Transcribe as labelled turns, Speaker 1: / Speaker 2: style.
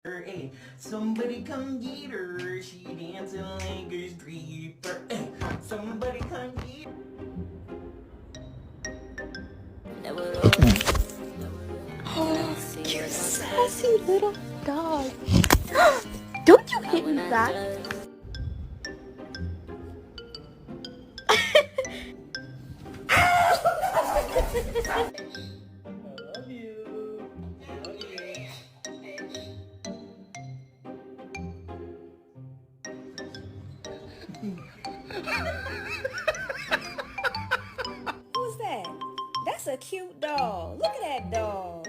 Speaker 1: Hey, somebody come get her. She dancing like a stripper. Hey, somebody come get
Speaker 2: Oh, you sassy little dog. Don't you hit me back.
Speaker 3: Who's that? That's a cute dog. Look at that dog.